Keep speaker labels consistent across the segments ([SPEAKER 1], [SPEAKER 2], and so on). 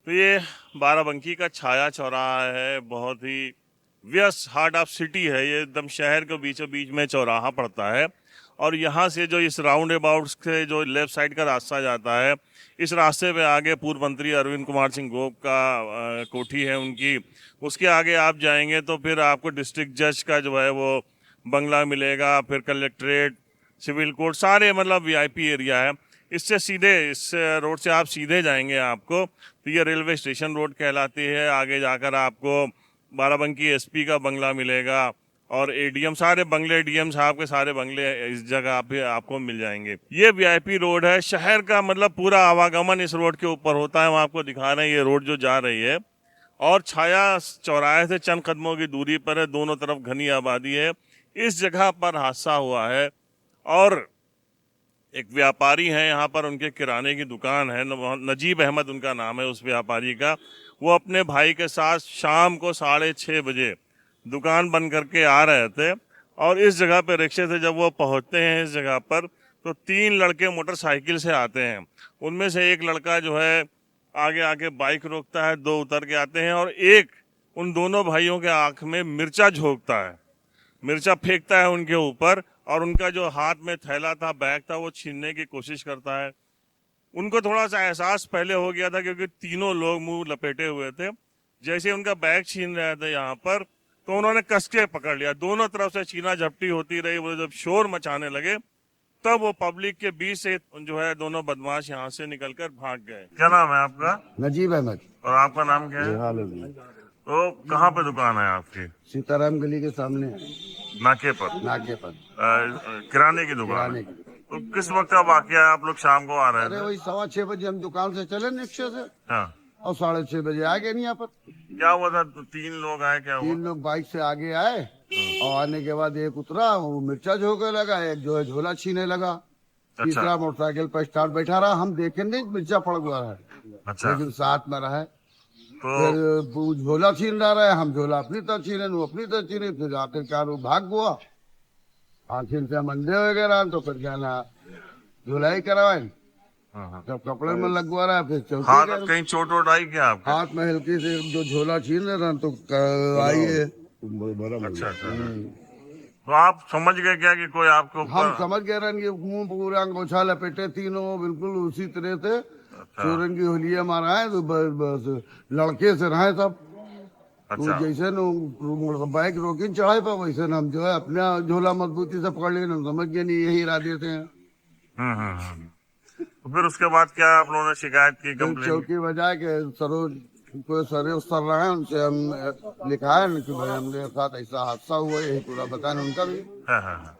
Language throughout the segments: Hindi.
[SPEAKER 1] तो ये बाराबंकी का छाया चौराहा है, बहुत ही व्यस्त हार्ट ऑफ सिटी है ये, एकदम शहर के बीचों बीच में चौराहा पड़ता है। और यहाँ से जो इस राउंड अबाउट से जो लेफ्ट साइड का रास्ता जाता है, इस रास्ते पे आगे पूर्व मंत्री अरविंद कुमार सिंह गोप का कोठी है उनकी। उसके आगे आप जाएंगे तो फिर आपको डिस्ट्रिक्ट जज का जो है वो बंगला मिलेगा, फिर कलेक्ट्रेट, सिविल कोर्ट, सारे मतलब वीआईपी एरिया है। इससे सीधे इस रोड से आप सीधे जाएंगे आपको तो ये रेलवे स्टेशन रोड कहलाती है। आगे जाकर आपको बाराबंकी एसपी का बंगला मिलेगा और एडीएम, सारे बंगले एडीएम साहब के सारे बंगले इस जगह पे आपको मिल जाएंगे। ये वीआईपी रोड है, शहर का मतलब पूरा आवागमन इस रोड के ऊपर होता है। हम आपको दिखा रहे हैं ये रोड जो जा रही है, और छाया चौराहे से चंद कदमों की दूरी पर है, दोनों तरफ घनी आबादी है। इस जगह पर हादसा हुआ है और एक व्यापारी हैं यहाँ पर, उनके किराने की दुकान है, नजीब अहमद उनका नाम है उस व्यापारी का। वो अपने भाई के साथ शाम को 6:30 बजे दुकान बंद करके आ रहे थे और इस जगह पर रिक्शे से जब वो पहुँचते हैं इस जगह पर तो 3 लड़के मोटरसाइकिल से आते हैं। उनमें से एक लड़का जो है आगे आके बाइक रोकता है, 2 उतर के आते हैं और एक उन दोनों भाइयों के आंख में मिर्चा झोंकता है, मिर्चा फेंकता है उनके ऊपर और उनका जो हाथ में थैला था, बैग था, वो छीनने की कोशिश करता है। उनको थोड़ा सा एहसास पहले हो गया था क्योंकि तीनों लोग मुंह लपेटे हुए थे। जैसे उनका बैग छीन रहे थे यहाँ पर तो उन्होंने कस के पकड़ लिया, दोनों तरफ से छीना झपटी होती रही। वो जब शोर मचाने लगे तब वो पब्लिक के बीच से जो है दोनों बदमाश यहाँ से निकलकर भाग गए। क्या नाम है आपका?
[SPEAKER 2] नजीब अहमद।
[SPEAKER 1] और आपका नाम क्या है? तो कहाँ पे दुकान है आपकी?
[SPEAKER 2] सीताराम गली के सामने
[SPEAKER 1] नाके पर?
[SPEAKER 2] नाके पर
[SPEAKER 1] किराने की दुकान है।
[SPEAKER 2] किराने की।
[SPEAKER 1] तो किस वक्त का वाकया है? आप लोग शाम को आ रहे
[SPEAKER 2] अरे
[SPEAKER 1] थे?
[SPEAKER 2] वही 6:15 बजे हम दुकान से चले रिक्शे से
[SPEAKER 1] हाँ।
[SPEAKER 2] और 6:30 बजे आ गए नहीं यहाँ पर।
[SPEAKER 1] क्या हुआ था? तो 3 लोग आए, क्या हुआ?
[SPEAKER 2] 3 लोग बाइक से आगे आए और आने के बाद एक उतरा, वो मिर्चा झोंकने लगा, एक जो है झोला छीने लगा। तीसरा मोटरसाइकिल पर स्टार्ट बैठा रहा, हम देखे नहीं मिर्चा पड़ गया है,
[SPEAKER 1] अच्छा।
[SPEAKER 2] लेकिन साथ में रहा।
[SPEAKER 1] तो
[SPEAKER 2] फिर वो झोला छीन रहा है, हम झोला अपनी तरह छीने, वो अपनी तरह छीने। फिर आखिरकार वो भाग गया, आखिर से हम अंधे हो गए। तो फिर क्या ना झोला ही करवाए, जब कपड़े में लगवा रहा है। फिर
[SPEAKER 1] हाथ
[SPEAKER 2] चौकी
[SPEAKER 1] कहीं चोट वोट आई क्या आपके?
[SPEAKER 2] हाथ में हल्की से जो झोला छीन रहे था तो आई है।
[SPEAKER 1] अच्छा अच्छा। तो आप समझ गए क्या कि कोई आपके
[SPEAKER 2] हम
[SPEAKER 1] ऊपर?
[SPEAKER 2] समझ गए रन ये मुंह पूरा अंगोछा लपेटे, तीनों बिल्कुल उसी तरह से चोरन की होलिया मारा है। तो बस लड़के से रहे सब। तो
[SPEAKER 1] अच्छा।
[SPEAKER 2] जैसे न बाइक रोकिन चढ़ाए पर वैसे न हम जो है अपना झोला मजबूती से पकड़ लिए, हम समझ गए नहीं यही इरादे थे।
[SPEAKER 1] तो फिर उसके बाद क्या आप लोगों ने शिकायत की, कंप्लेन?
[SPEAKER 2] चौकी बजाए के सरोज कोई सरे सर रहे हैं, उनसे हम लिखा है कि भाई हमने साथ ऐसा हादसा हुआ, यही पूरा बताना उनका भी।
[SPEAKER 1] हाँ।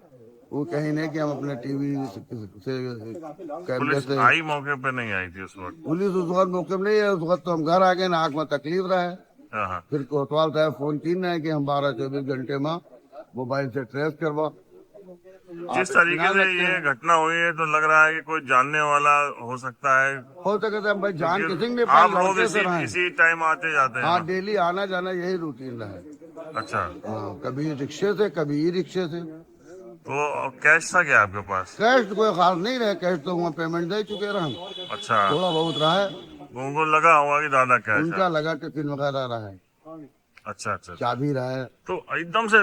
[SPEAKER 2] वो कहीं नहीं कि हम अपने टीवी से कैमरे
[SPEAKER 1] पुलिस
[SPEAKER 2] से।
[SPEAKER 1] आई मौके पे नहीं आई थी उस वक्त?
[SPEAKER 2] पुलिस उस वक्त मौके में नहीं है, उस वक्त तो हम घर आ गए, नाक में तकलीफ रहे।
[SPEAKER 1] हाँ।
[SPEAKER 2] फिर कोतवाल साहब फोन की है कि हम 12-24 घंटे में मोबाइल से ट्रेस करवा।
[SPEAKER 1] जिस तरीके से ये घटना हुई है तो लग रहा है कि कोई जानने वाला हो सकता है।
[SPEAKER 2] हो सके तो हम भाई जान
[SPEAKER 1] क्योंकि
[SPEAKER 2] किसी नहीं
[SPEAKER 1] आप
[SPEAKER 2] पाए,
[SPEAKER 1] लोग
[SPEAKER 2] लड़के से रहे।
[SPEAKER 1] इसी टाइम आते जाते हैं
[SPEAKER 2] हाँ,
[SPEAKER 1] ना?
[SPEAKER 2] डेली आना जाना यही रूटीन रहा।
[SPEAKER 1] अच्छा।
[SPEAKER 2] हाँ, कभी रिक्शे से कभी ई रिक्शे से।
[SPEAKER 1] तो कैश था क्या आपके पास?
[SPEAKER 2] कैश तो कोई खास नहीं रहे, कैश तो वहाँ पेमेंट दे चुके रहे।
[SPEAKER 1] अच्छा।
[SPEAKER 2] थोड़ा बहुत रहा है,
[SPEAKER 1] उनको लगा होगा कि ज्यादा कैश है।
[SPEAKER 2] उनका लगा टिफिन वगैरह रहा है,
[SPEAKER 1] अच्छा अच्छा।
[SPEAKER 2] चाबी रहा है।
[SPEAKER 1] तो एकदम से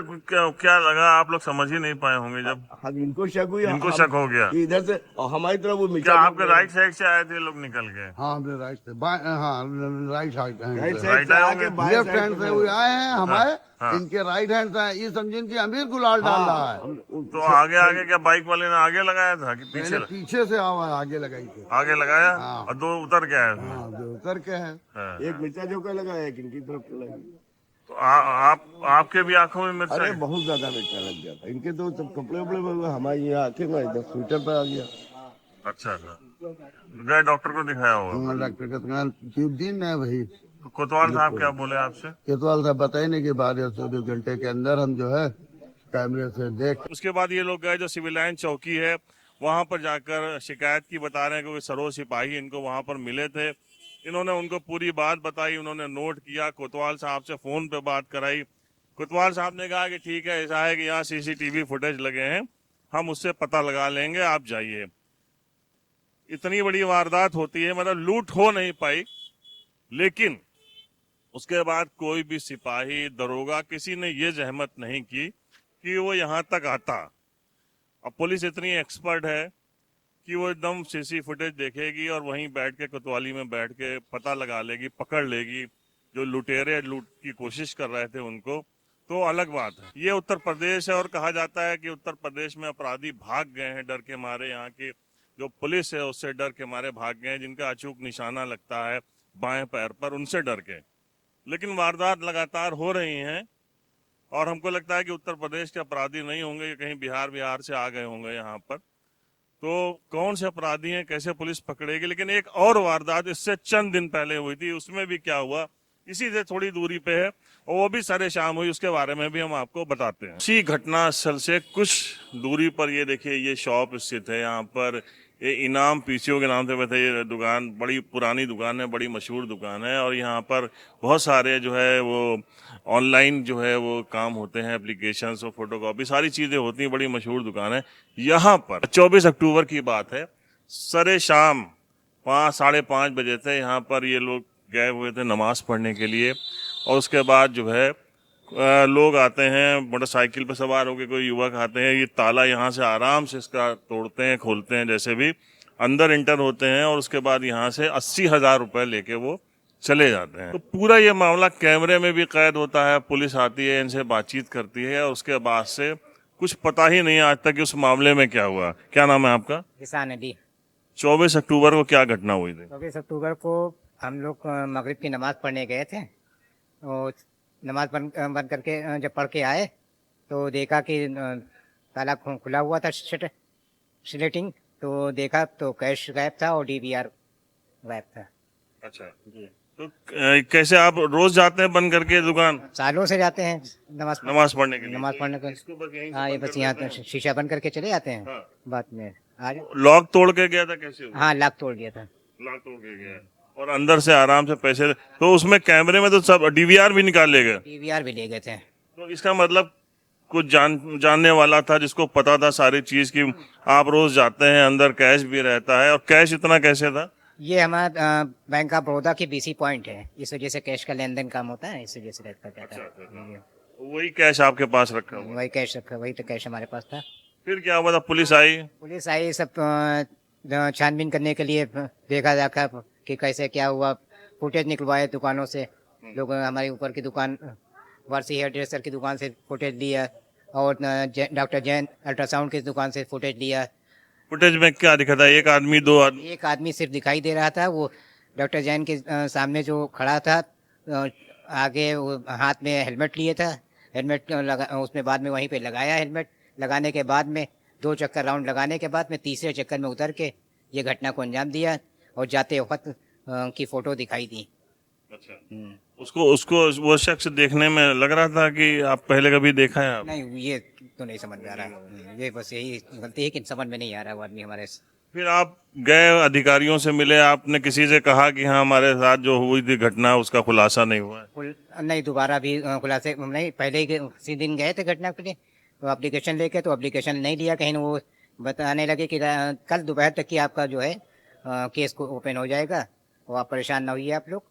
[SPEAKER 1] क्या लगा? आप लोग समझ ही नहीं पाए होंगे जब
[SPEAKER 3] हम इनको शक हुई,
[SPEAKER 1] इनको शक हो गया
[SPEAKER 3] कि इधर से और हमारी तरफ वो
[SPEAKER 1] क्या आपके राइट साइड से आए थे लोग निकल के?
[SPEAKER 2] हाँ, हमने राइट से हाँ राइट
[SPEAKER 3] राइट
[SPEAKER 2] हैंड से,
[SPEAKER 3] साइड से आके बाएं
[SPEAKER 2] लेफ्ट
[SPEAKER 3] साइड
[SPEAKER 2] हैंड से
[SPEAKER 3] से
[SPEAKER 2] वो आए हैं हमारे।
[SPEAKER 1] हाँ।
[SPEAKER 2] इनके राइट हैंड से ये समझिन की अमीर गुलाल डाल रहा है।
[SPEAKER 1] तो आगे आगे क्या बाइक वाले ने आगे लगाया था कि
[SPEAKER 2] पहले
[SPEAKER 1] पीछे?
[SPEAKER 2] पीछे से आगे लगाई थी।
[SPEAKER 1] आगे लगाया
[SPEAKER 2] हाँ।
[SPEAKER 1] और 2 उतर के आए उसमें।
[SPEAKER 2] हाँ, जो उतर के है।
[SPEAKER 1] हाँ।
[SPEAKER 3] एक मिर्चा जो का लगा, एक इनकी तरफ लगा।
[SPEAKER 1] तो आपके भी आंखों में मिर्चा
[SPEAKER 3] अरे
[SPEAKER 1] है?
[SPEAKER 3] बहुत ज्यादा मिर्चा लग गया था इनके, तो कपड़े वपड़े हमारी यहाँ आंखें में इधर स्वेटर पे आ गया।
[SPEAKER 1] अच्छा अच्छा। गए डॉक्टर को दिखाया होगा?
[SPEAKER 2] डॉक्टर का दुकान दिन है वही।
[SPEAKER 1] तो कोतवाल साहब क्या बोले आपसे?
[SPEAKER 2] केतवाल साहब बताए नहीं कि 12-24 घंटे के अंदर हम जो है कैमरे से देख।
[SPEAKER 1] उसके बाद ये लोग गए जो सिविल लाइन चौकी है वहां पर जाकर शिकायत की, बता रहे हैं कि सरोज सिपाही इनको वहां पर मिले थे। इन्होंने उनको पूरी बात बताई, उन्होंने नोट किया, कोतवाल साहब से फोन पे बात कराई। कोतवाल साहब ने कहा कि ठीक है, ऐसा है कि यहाँ सीसीटीवी फुटेज लगे हैं, हम उससे पता लगा लेंगे, आप जाइए। इतनी बड़ी वारदात होती है, मतलब लूट हो नहीं पाई लेकिन उसके बाद कोई भी सिपाही दरोगा किसी ने ये जहमत नहीं की कि वो यहाँ तक आता। अब पुलिस इतनी एक्सपर्ट है कि वो एकदम सीसी फुटेज देखेगी और वहीं बैठ के कोतवाली में बैठ के पता लगा लेगी, पकड़ लेगी जो लुटेरे लूट की कोशिश कर रहे थे उनको। तो अलग बात है, ये उत्तर प्रदेश है और कहा जाता है कि उत्तर प्रदेश में अपराधी भाग गए हैं डर के मारे। यहाँ की जो पुलिस है उससे डर के मारे भाग गए हैं, जिनका अचूक निशाना लगता है बाएं पैर पर, उनसे डर के। लेकिन वारदात लगातार हो रही हैं और हमको लगता है कि उत्तर प्रदेश के अपराधी नहीं होंगे, ये कहीं बिहार से आ गए होंगे यहाँ पर। तो कौन से अपराधी हैं, कैसे पुलिस पकड़ेगी। लेकिन एक और वारदात इससे चंद दिन पहले हुई थी, उसमें भी क्या हुआ इसी से थोड़ी दूरी पे है और वो भी सरे शाम हुई, उसके बारे में भी हम आपको बताते हैं। इसी घटना स्थल से कुछ दूरी पर ये देखिए ये शॉप स्थित है। यहाँ पर ये इनाम पीसीओ के नाम से वैसे ये दुकान बड़ी पुरानी दुकान है, बड़ी मशहूर दुकान है और यहाँ पर बहुत सारे जो है वो ऑनलाइन जो है वो काम होते हैं, एप्लीकेशंस और फोटोकॉपी सारी चीज़ें होती हैं, बड़ी मशहूर दुकान है। यहाँ पर 24 अक्टूबर की बात है, सरे शाम 5-5:30 बजे थे यहाँ पर ये लोग गए हुए थे नमाज पढ़ने के लिए और उसके बाद जो है लोग आते हैं मोटरसाइकिल पर सवार होकर, कोई युवक आते हैं, ये ताला यहाँ से आराम से इसका तोड़ते हैं, खोलते हैं, जैसे भी अंदर इंटर होते हैं और उसके बाद यहाँ से 80,000 रुपए लेके वो चले जाते हैं। तो पूरा ये मामला कैमरे में भी कैद होता है, पुलिस आती है, इनसे बातचीत करती है और उसके बाद से कुछ पता ही नहीं आज तक कि उस मामले में क्या हुआ। क्या नाम है आपका?
[SPEAKER 4] किसान अली।
[SPEAKER 1] 24 अक्टूबर को क्या घटना हुई थी?
[SPEAKER 4] 24 अक्टूबर को हम लोग मगरिब की नमाज़ पढ़ने गए थे और नमाज बंद करके जब पढ़ के आए तो देखा कि ताला खुला हुआ था, स्लेटिंग, तो देखा तो कैश गायब था और डीवीआर गायब था।
[SPEAKER 1] अच्छा, तो कैसे आप रोज जाते हैं बंद करके दुकान?
[SPEAKER 4] सालों से जाते हैं
[SPEAKER 1] नमाज पढ़ने के लिए?
[SPEAKER 4] नमाज पढ़ने को।
[SPEAKER 1] इसको बस यहीं से
[SPEAKER 4] हाँ, ये
[SPEAKER 1] बंद
[SPEAKER 4] बस
[SPEAKER 1] कर
[SPEAKER 4] यहाँ
[SPEAKER 1] देते हैं?
[SPEAKER 4] शीशा बंद करके चले जाते हैं।
[SPEAKER 1] हाँ।
[SPEAKER 4] बाद में आज
[SPEAKER 1] लॉक तोड़ के गया था, कैसे हुआ?
[SPEAKER 4] हाँ, लॉक तोड़ दिया था।
[SPEAKER 1] लॉक तोड़ के गया और अंदर से आराम से पैसे, तो उसमें कैमरे में तो सब डीवीआर भी निकाल ले गए।
[SPEAKER 4] डीवीआर भी ले गए थे।
[SPEAKER 1] तो इसका मतलब कुछ जानने वाला था जिसको पता था सारी चीज की आप रोज जाते हैं, अंदर कैश भी रहता है। और कैश इतना कैसे था?
[SPEAKER 4] ये हमारा बैंक ऑफ बड़ौदा की बीसी पॉइंट है, इस वजह से कैश का लेन देन काम होता है, इस वजह से रहता है।
[SPEAKER 1] वही कैश आपके पास रखा हुआ?
[SPEAKER 4] वही कैश रखा, वही तो कैश हमारे पास था।
[SPEAKER 1] फिर क्या हुआ था? पुलिस आई?
[SPEAKER 4] पुलिस आई, सब छानबीन करने के लिए देखा जाकर कि कैसे क्या हुआ। फुटेज निकलवाए दुकानों से, लोग हमारे ऊपर की दुकान वारसी हेयर ड्रेसर की दुकान से फुटेज लिया और डॉक्टर जैन अल्ट्रासाउंड की दुकान से फुटेज लिया।
[SPEAKER 1] फुटेज में क्या दिखा था? एक आदमी, दो आदमी?
[SPEAKER 4] एक आदमी सिर्फ दिखाई दे रहा था, वो डॉक्टर जैन के सामने जो खड़ा था, आगे वो हाथ में हेलमेट लिए था, हेलमेट लगा, उसमें बाद में वहीं पे लगाया। हेलमेट लगाने के बाद में 2 चक्कर राउंड लगाने के बाद में तीसरे चक्कर में उतर के ये घटना को अंजाम दिया और जाते वक्त की फ़ोटो दिखाई दी।
[SPEAKER 1] अच्छा, उसको वो शख्स देखने में लग रहा था कि आप पहले कभी देखा है आप?
[SPEAKER 4] नहीं, ये तो नहीं समझ में आ रहा। ये बस यही गलती है कि समझ में नहीं आ रहा वो आदमी हमारे से।
[SPEAKER 1] फिर आप गए, अधिकारियों से मिले, आपने किसी से कहा कि हाँ हमारे साथ जो हुई थी घटना उसका खुलासा नहीं हुआ है?
[SPEAKER 4] नहीं, दोबारा भी खुलासे नहीं, पहले ही उसी दिन गए थे घटना के लिए तो एप्लीकेशन लेके, तो एप्लीकेशन नहीं लिया। कहीं वो बताने लगे कि कल दोपहर तक की आपका जो है केस को ओपन हो जाएगा और आप परेशान ना होइए, आप लोग,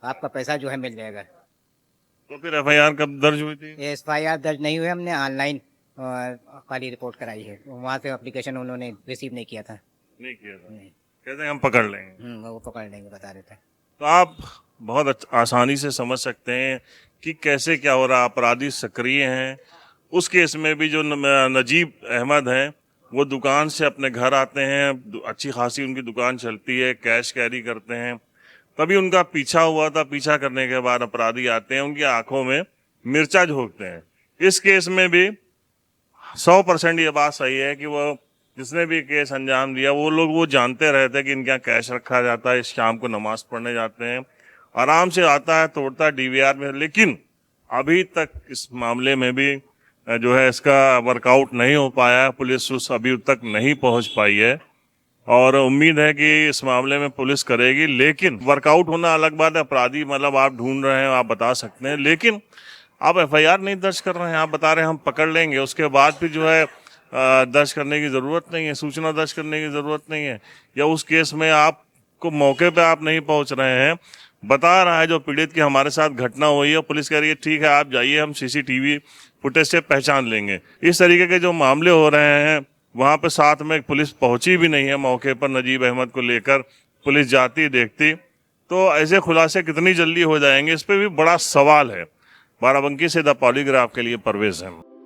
[SPEAKER 4] आपका पैसा जो है मिल जाएगा।
[SPEAKER 1] तो फिर एफआईआर कब दर्ज हुई थी?
[SPEAKER 4] एफआईआर दर्ज नहीं हुई, हमने ऑनलाइन खाली रिपोर्ट कराई है। वहाँ से एप्लीकेशन उन्होंने रिसीव नहीं किया था।
[SPEAKER 1] नहीं किया था?
[SPEAKER 4] नहीं।
[SPEAKER 1] कहते हैं हम पकड़ लेंगे।
[SPEAKER 4] वो पकड़ लेंगे, बता रहे थे।
[SPEAKER 1] तो आप बहुत आसानी से समझ सकते हैं कि कैसे क्या हो रहा। अपराधी सक्रिय हैं। उस केस में भी जो नजीब अहमद हैं वो दुकान से अपने घर आते हैं, अच्छी खासी उनकी दुकान चलती है, कैश कैरी करते हैं, तभी उनका पीछा हुआ था। पीछा करने के बाद अपराधी आते हैं, उनकी आंखों में मिर्चा झोंकते हैं। इस केस में भी 100% ये बात सही है कि वो जिसने भी केस अंजाम दिया वो जानते रहते कि इनके यहाँ कैश रखा जाता है, इस शाम को नमाज पढ़ने जाते हैं, आराम से आता है, तोड़ता है डीवीआर में। लेकिन अभी तक इस मामले में भी जो है इसका वर्कआउट नहीं हो पाया है, पुलिस उस अभी तक नहीं पहुंच पाई है और उम्मीद है कि इस मामले में पुलिस करेगी। लेकिन वर्कआउट होना अलग बात है, अपराधी मतलब आप ढूंढ रहे हैं, आप बता सकते हैं, लेकिन आप एफआईआर नहीं दर्ज कर रहे हैं। आप बता रहे हैं हम पकड़ लेंगे, उसके बाद फिर जो है दर्ज करने की ज़रूरत नहीं है, सूचना दर्ज करने की ज़रूरत नहीं है, या उस केस में आपको मौके पे आप नहीं पहुंच रहे हैं, बता रहा है जो पीड़ित की हमारे साथ घटना हुई है, पुलिस कह रही है ठीक है आप जाइए, हम सीसीटीवी फुटेज से पहचान लेंगे। इस तरीके के जो मामले हो रहे हैं, वहां पे साथ में पुलिस पहुंची भी नहीं है मौके पर। नजीब अहमद को लेकर पुलिस जाती देखती, तो ऐसे खुलासे कितनी जल्दी हो जाएंगे, इस पे भी बड़ा सवाल है। बाराबंकी से द पॉलीग्राफ के लिए परवेज अहमद।